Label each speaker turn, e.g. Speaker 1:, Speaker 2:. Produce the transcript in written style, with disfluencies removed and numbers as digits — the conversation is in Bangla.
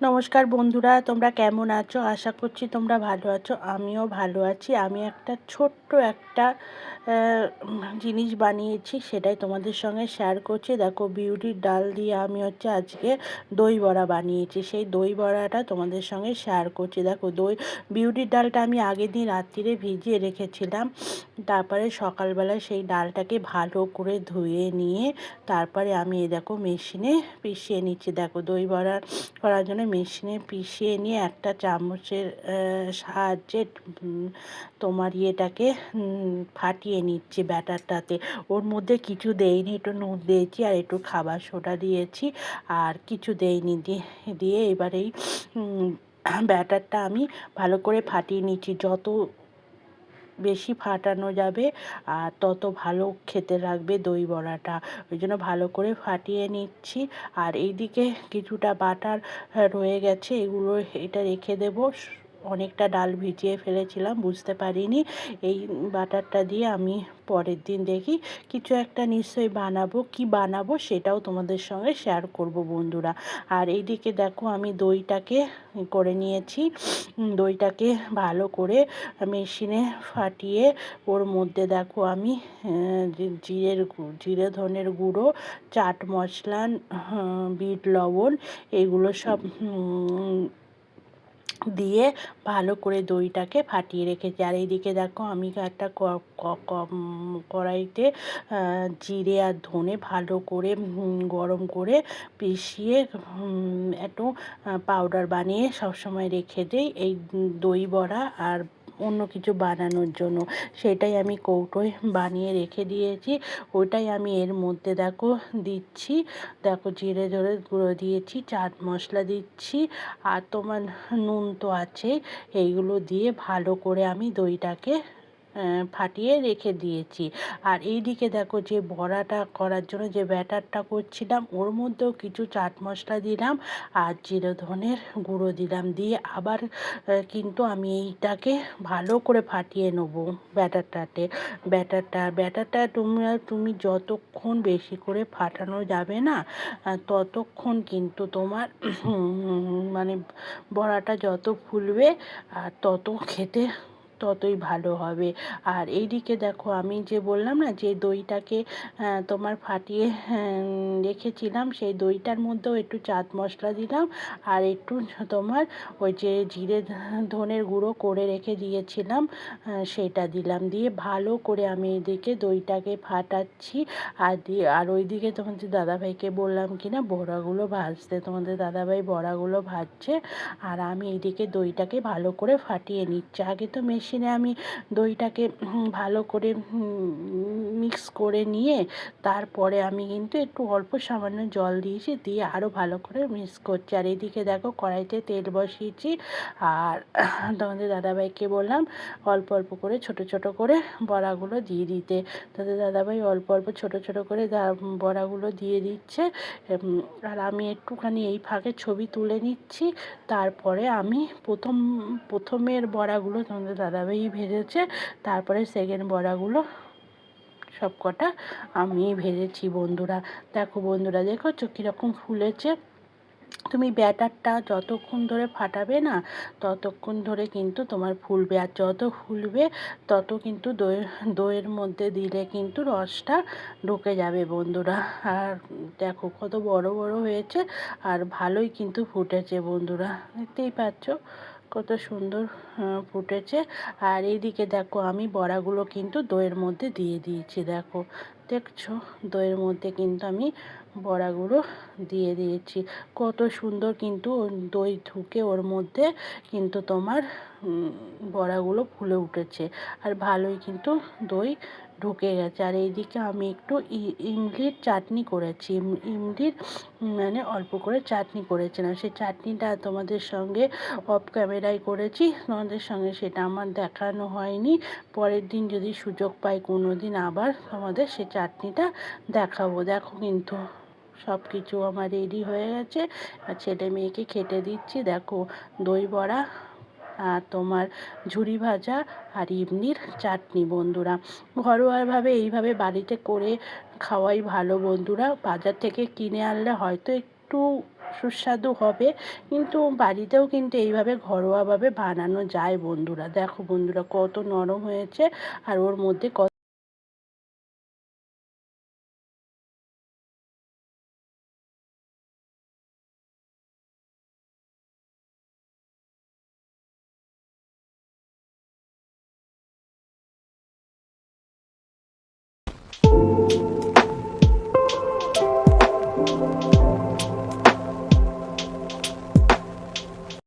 Speaker 1: নমস্কার বন্ধুরা, তোমরা কেমন আছো? আশা করছি তোমরা ভালো আছো। আমিও ভালো আছি। আমি একটা ছোট্ট একটা জিনিস বানিয়েছি, সেটাই তোমাদের সঙ্গে শেয়ার করছি। দেখো, বিউলির ডাল দিয়ে আমি আজকে দই বড়া বানিয়েছি। সেই দই বড়াটা তোমাদের সঙ্গে শেয়ার করছি। দেখো, বিউলির ডালটা আমি আগের দিন রাত্রিরে ভিজিয়ে রেখেছিলাম। তারপরে সকালবেলায় সেই ডালটাকে ভালো করে ধুয়ে নিয়ে তারপরে আমি দেখো মেশিনে পিষিয়ে নিচ্ছি। দেখো, দই বড়া করার জন্য মেশিনে পিষিয়ে নিয়ে একটা চামচের সাহায্যে তোমার ইয়েটাকে ফাটিয়ে নিচ্ছি ব্যাটারটাতে। ওর মধ্যে কিছু দেইনি, একটু নুন দিয়েছি আর একটু খাবার সোডা দিয়েছি, আর কিছু দেইনি। দিয়ে এবার এই ব্যাটারটা আমি ভালো করে ফাটিয়ে নিচ্ছি। যত বেশি ফাটানো যাবে আর তত ভালো খেতে লাগবে দই বড়াটা। ওই জন্য ভালো করে ফাটিয়ে নিচ্ছি। আর এইদিকে কিছুটা বাটার রয়ে গেছে, এটা রেখে দেবো। অনেকটা ডাল ভিজিয়ে ফেলেছিলাম, বুঝতে পারিনি। এই বাটারটা দিয়ে আমি পরের দিন দেখি কিছু একটা নিশ্চয়ই বানাবো। কি বানাবো সেটাও তোমাদের সঙ্গে শেয়ার করব বন্ধুরা। আর এইদিকে দেখো, আমি দইটাকে করে নিয়েছি। দইটাকে ভালো করে মেশিনে ফাটিয়ে ওর মধ্যে দেখো আমি জিরে ধনের গুঁড়ো, চাট মশলা, বিট লবণ, এগুলো সব দিয়ে ভালো করে দইটাকে ফাটিয়ে রেখেছি। আর এইদিকে দেখো, আমি একটা কড়াইতে জিরে আর ধনে ভালো করে গরম করে পিষিয়ে একটু পাউডার বানিয়ে সবসময় রেখে দিই এই দই বড়া আর অন্য কিছু বানানোর জন্য। সেটাই আমি কৌটোয় বানিয়ে রেখে দিয়েছি। ওটাই আমি এর মধ্যে দেখো দিচ্ছি। দেখো, জিরে ধরে গুঁড়ো দিয়েছি, চাট মশলা দিচ্ছি, আর তোমার নুন তো আছেই। এইগুলো দিয়ে ভালো করে আমি দইটাকে ফাটিয়ে রেখে দিয়েছি। আর এইদিকে দেখো, যে বড়াটা করার জন্য যে ব্যাটারটা করছিলাম, ওর মধ্যেও কিছু চাট মশলা দিলাম আর জিরে ধনের গুঁড়ো দিলাম। দিয়ে আবার কিন্তু আমি এইটাকে ভালো করে ফাটিয়ে নেবো ব্যাটারটা তুমি যতক্ষণ বেশি করে ফাটানো যাবে না, ততক্ষণ কিন্তু তোমার মানে বড়াটা যত ফুলবে আর তত খেতে ততই ভালো হবে। আর এইদিকে দেখো, আমি যে বললাম না যে দইটাকে তোমার ফাটিয়ে রেখেছিলাম, সেই দইটার মধ্যেও একটু চাট মশলা দিলাম আর একটু তোমার ওই যে জিরে ধনের গুঁড়ো করে রেখে দিয়েছিলাম সেটা দিলাম। দিয়ে ভালো করে আমি এদিকে দইটাকে ফাটাচ্ছি। আর ওইদিকে তোমাদের দাদাভাইকে বললাম কি না বড়াগুলো ভাজতে। তোমাদের দাদাভাই বড়াগুলো ভাজছে আর আমি এইদিকে দইটাকে ভালো করে ফাটিয়ে নিচ্ছি। আগে তো মেশিনে আমি দইটাকে ভালো করে মিক্স করে নিয়ে তারপরে আমি কিন্তু একটু অল্প সামান্য জল দিয়েছি, দিয়ে আরও ভালো করে মিক্স করছি। আর এদিকে দেখো, কড়াইতে তেল বসিয়েছি আর তোমাদের দাদাভাইকে বললাম অল্প অল্প করে ছোট ছোট করে বড়াগুলো দিয়ে দিতে। তাদের দাদাভাই অল্প অল্প ছোট ছোট করে বড়াগুলো দিয়ে দিচ্ছে। আর আমি একটুখানি এই ফাঁকে ছবি তুলে নিচ্ছি। তারপরে আমি প্রথমের বড়াগুলো তোমাদের দাদাভাই ভেজেছে, তারপরে সেকেন্ড বড়াগুলো সব কটা আমি ভেজেছি বন্ধুরা। দেখো বন্ধুরা, দেখছো কীরকম ফুলেছে। তুমি ব্যাটারটা যতক্ষণ ধরে ফাটাবে না, ততক্ষণ ধরে কিন্তু তোমার ফুলবে। আর যত ফুলবে তত কিন্তু দইয়ের মধ্যে দিলে কিন্তু রসটা ঢুকে যাবে বন্ধুরা। আর দেখো কত বড় বড় হয়েছে আর ভালোই কিন্তু ফুটেছে বন্ধুরা, দেখতেই পাচ্ছ কত সুন্দর ফুটেছে। আর এইদিকে দেখো, আমি বড়াগুলো কিন্তু দইয়ের মধ্যে দিয়ে দিয়েছি। দেখছো, দইয়ের মধ্যে কিন্তু আমি বড়াগুলো দিয়ে দিয়েছি। কত সুন্দর কিন্তু দই ঢুকে ওর মধ্যে কিন্তু তোমার বড়াগুলো ফুলে উঠেছে আর ভালোই কিন্তু দই ঢুকে গেছে। আর এইদিকে আমি একটু ইমলির চাটনি করেছি। ইমলির মানে অল্প করে চাটনি করেছিলাম। সেই চাটনিটা তোমাদের সঙ্গে অফ ক্যামেরায় করেছি, তোমাদের সঙ্গে সেটা আমার দেখানো হয়নি। পরের দিন যদি সুযোগ পাই কোনো দিন আবার তোমাদের সেই চাটনিটা দেখাবো। দেখো কিন্তু সব কিছু আমার রেডি হয়ে গেছে আর ছেলে মেয়েকে খেতে দিচ্ছি। দেখো, দই বড়া আর তোমার ঝুরি ভাজা আর ইমলির চাটনি বন্ধুরা। ঘরোয়াভাবে এইভাবে বাড়িতে করে খাওয়াই ভালো বন্ধুরা। বাজার থেকে কিনে আনলে হয়তো একটু সুস্বাদু হবে। কিন্তু বাড়িতেও কিন্তু এইভাবে ঘরোয়াভাবে বানানো যায় বন্ধুরা। দেখো বন্ধুরা কত নরম হয়েছে আর ওর মধ্যে